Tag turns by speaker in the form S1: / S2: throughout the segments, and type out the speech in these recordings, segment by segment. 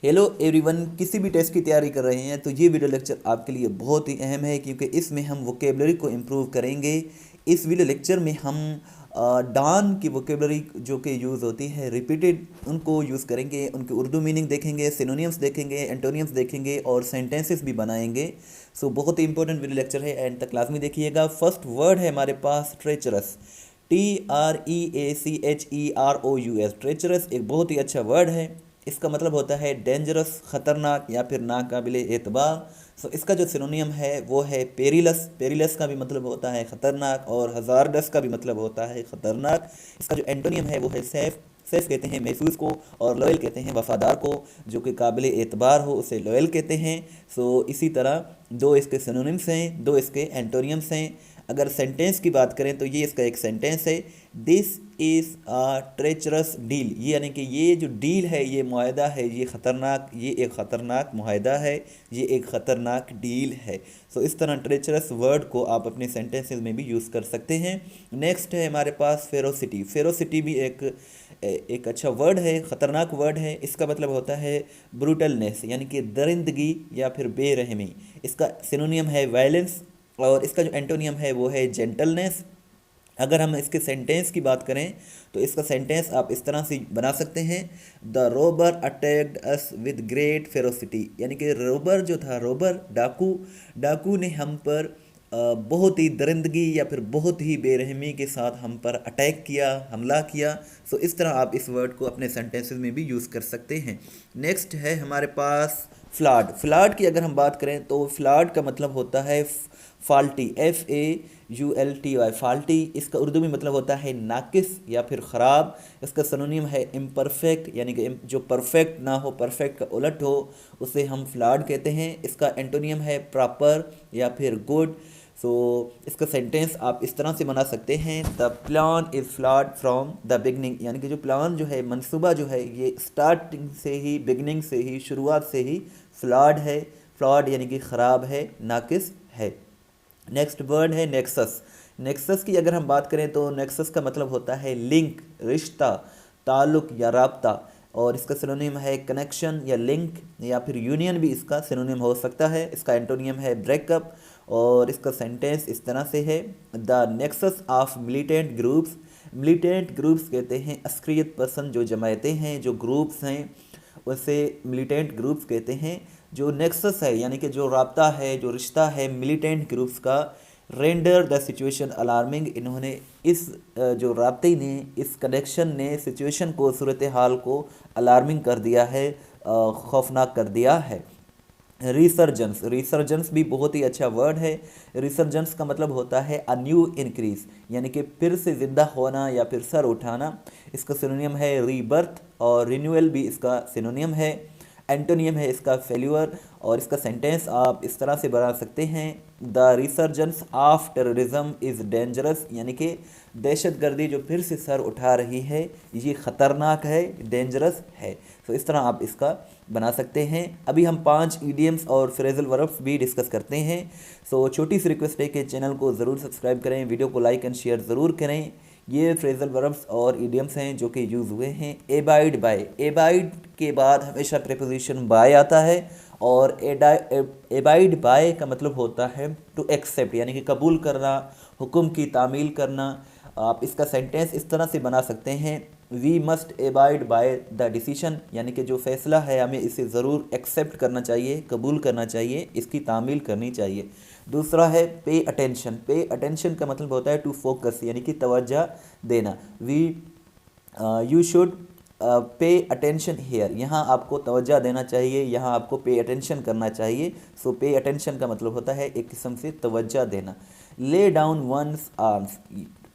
S1: Hello everyone, किसी भी test की तैयारी कर रहे हैं तो ये वीडियो लेक्चर आपके लिए बहुत ही अहम है क्योंकि इसमें हम वोकेबलरी को इम्प्रूव करेंगे। इस वीडियो लेक्चर में हम डान की वोकेबलरी जो कि यूज़ होती है रिपीटेड, उनको यूज़ करेंगे, उनके उर्दू मीनिंग देखेंगे, सिनोनियम्स देखेंगे, एंटोनियम्स देखेंगे और सेंटेंसेस भी बनाएंगे। सो बहुत ही इंपॉर्टेंट वीडियो लेक्चर है, एंड तक क्लास में देखिएगा। फर्स्ट वर्ड है हमारे पास ट्रेचरस, TREACHEROUS। ट्रेचरस एक बहुत ही अच्छा वर्ड है। इसका मतलब होता है डेंजरस, ख़तरनाक या फिर नाकाबिले एतबार। सो इसका जो सिनोनियम है वो है पेरिलस। पेरिलस का भी मतलब होता है ख़तरनाक और हज़ारडस का भी मतलब होता है ख़तरनाक। इसका जो एंटोनियम है वो है सेफ। सेफ कहते हैं महफूज को, और लॉयल कहते हैं वफ़ादार को, जो कि काबिल एतबार हो उसे लॉयल कहते हैं। सो इसी तरह दो इसके सिनोनिम्स हैं, दो इसके एंटोनियम्स हैं। अगर सेंटेंस की बात करें तो ये इसका एक सेंटेंस है, this is a treacherous deal. ये यानी कि ये जो डील है, ये मुआहदा है, ये ख़तरनाक, ये एक ख़तरनाक मुआहदा है, ये एक ख़तरनाक डील है। सो इस तरह ट्रेचरस वर्ड को आप अपने सेंटेंसेस में भी यूज़ कर सकते हैं। नेक्स्ट है हमारे पास फेरोसिटी। फेरोसिटी भी एक अच्छा वर्ड है, ख़तरनाक वर्ड है। इसका मतलब होता है ब्रूटलनेस, यानी कि दरिंदगी या फिर बेरहमी। इसका सिनोनियम है वायलेंस, और इसका जो एंटोनियम है वो है जेंटलनेस। अगर हम इसके सेंटेंस की बात करें तो इसका सेंटेंस आप इस तरह से बना सकते हैं, the robber attacked us with great ferocity. यानी कि रोबर जो था, रोबर डाकू, डाकू ने हम पर बहुत ही दरिंदगी या फिर बहुत ही बेरहमी के साथ हम पर अटैक किया, हमला किया। सो इस तरह आप इस वर्ड को अपने सेंटेंसेस में भी यूज़ कर सकते हैं। नेक्स्ट है हमारे पास फ्लड। फ्लड की अगर हम बात करें तो फ्लड का मतलब होता है फाल्टी, FAULTY, फाल्टी। इसका उर्दू में मतलब होता है नाकिस या फिर ख़राब। इसका सिनोनिम है इम्परफेक्ट, यानी कि जो परफेक्ट ना हो, परफेक्ट का उलट हो, उसे हम फ्लड कहते हैं। इसका एंटोनियम है प्रॉपर या फिर गुड। सो इसका सेंटेंस आप इस तरह से बना सकते हैं, the plan is flawed from the beginning. यानी कि जो प्लान जो है, मंसूबा जो है, ये स्टार्टिंग से ही, बिगनिंग से ही, शुरुआत से ही फ्लॉड है। फ्लॉड यानी कि ख़राब है, नाकिस है। नेक्स्ट वर्ड है नेक्सस। नेक्सस की अगर हम बात करें तो नेक्सस का मतलब होता है लिंक, रिश्ता, ताल्लुक़ या राब्ता। और इसका सिनोनिम है कनेक्शन या लिंक या फिर यूनियन भी इसका सिनोनिम हो सकता है। इसका एंटोनियम है ब्रेकअप, और इसका सेंटेंस इस तरह से है, the nexus of militant groups. Militant groups कहते हैं अस्क्रियत पसंद जो जमायतें हैं, जो ग्रुप्स हैं, उसे मिलिटेंट ग्रुप्स कहते हैं। जो नेक्सस है यानी कि जो राब्ता है, जो रिश्ता है मिलिटेंट ग्रुप्स का, रेंडर द सिचुएशन अलार्मिंग। इन्होंने इस जो राब्ते ने, इस कनेक्शन ने सिचुएशन को, सूरत हाल को अलार्मिंग कर दिया है, खौफनाक कर दिया है। रिसर्जेंस। रिसर्जेंस भी बहुत ही अच्छा वर्ड है। रिसर्जेंस का मतलब होता है अ न्यू इंक्रीज, यानी कि फिर से ज़िंदा होना या फिर सर उठाना। इसका सिनोनियम है रीबर्थ, और रिन्यूअल भी इसका सिनोनियम है। एंटोनियम है इसका फेल्यूअर, और इसका सेंटेंस आप इस तरह से बना सकते हैं, the resurgence of terrorism is dangerous. यानी कि दहशतगर्दी जो फिर से सर उठा रही है, ये ख़तरनाक है, डेंजरस है। तो इस तरह आप इसका बना सकते हैं। अभी हम 5 ईडियम्स और फ्रेजल वर्ब्स भी डिस्कस करते हैं। सो छोटी सी रिक्वेस्ट है कि चैनल को ज़रूर सब्सक्राइब करें, वीडियो को लाइक एंड शेयर ज़रूर करें। ये फ्रेजल वर्ब्स और ईडियम्स हैं जो कि यूज़ हुए हैं। एबाइड बाय, एबाइड के बाद हमेशा प्रीपोजिशन बाय आता है, और एबाइड बाय का मतलब होता है टू एक्सेप्ट, यानी कि कबूल करना, हुक्म की तामील करना। आप इसका सेंटेंस इस तरह से बना सकते हैं, we must abide by the decision. यानी कि जो फैसला है हमें इसे ज़रूर एक्सेप्ट करना चाहिए, कबूल करना चाहिए, इसकी तामील करनी चाहिए। दूसरा है पे अटेंशन। पे अटेंशन का मतलब होता है टू फोकस, यानी कि तवज्जो देना। We you should pay attention here, यहाँ आपको तवज्जो देना चाहिए, यहाँ आपको पे अटेंशन करना चाहिए। सो पे अटेंशन का मतलब होता है एक किस्म से तवज्जो देना। ले डाउन वंस आर्म्स,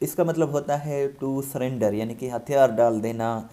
S1: इसका मतलब होता है टू सरेंडर, यानी कि हथियार डाल देना,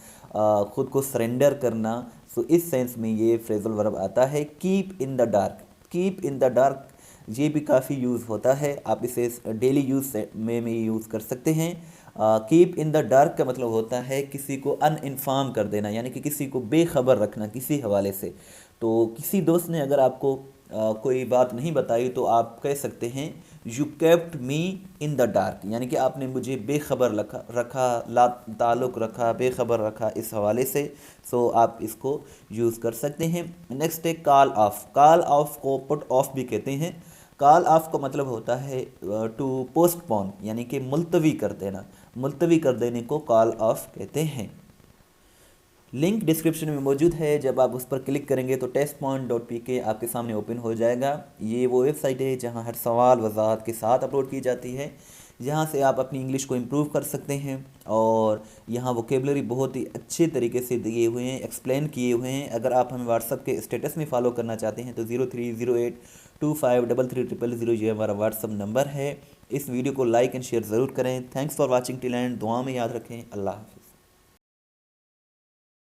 S1: ख़ुद को सरेंडर करना। सो इस सेंस में ये फ्रेजल वर्ब आता है। Keep in the dark, keep in the dark ये भी काफ़ी यूज़ होता है, आप इसे डेली यूज़ में यूज़ कर सकते हैं। कीप इन द डार्क का मतलब होता है किसी को अनइन्फॉर्म कर देना, यानी कि किसी को बेखबर रखना किसी हवाले से। तो किसी दोस्त ने अगर आपको कोई बात नहीं बताई तो आप कह सकते हैं you kept me in the dark, यानी कि आपने मुझे बेखबर रखा ला ताल्लुक़ रखा, बेखबर रखा इस हवाले से। सो आप इसको यूज़ कर सकते हैं। नेक्स्ट है कॉल ऑफ। कॉल ऑफ को पुट ऑफ भी कहते हैं। कॉल ऑफ का मतलब होता है टू पोस्टपोन, यानी कि मुलतवी कर देना। मुलतवी कर देने को कॉल ऑफ कहते हैं। लिंक डिस्क्रिप्शन में मौजूद है, जब आप उस पर क्लिक करेंगे तो testpoint.pk आपके सामने ओपन हो जाएगा। ये वो वेबसाइट है जहां हर सवाल वजाहत के साथ अपलोड की जाती है, जहां से आप अपनी इंग्लिश को इम्प्रूव कर सकते हैं। और यहाँ वोकेबलरी बहुत ही अच्छे तरीके से दिए हुए हैं, एक्सप्लेन किए हुए हैं। अगर आप हमें व्हाट्सअप के स्टेटस में फॉलो करना चाहते हैं तो 0308253300 ये हमारा व्हाट्सअप नंबर है। इस वीडियो को लाइक एंड शेयर ज़रूर करें। Thanks for watching till and. दुआ में याद रखें। अल्लाह हाफ़िज़।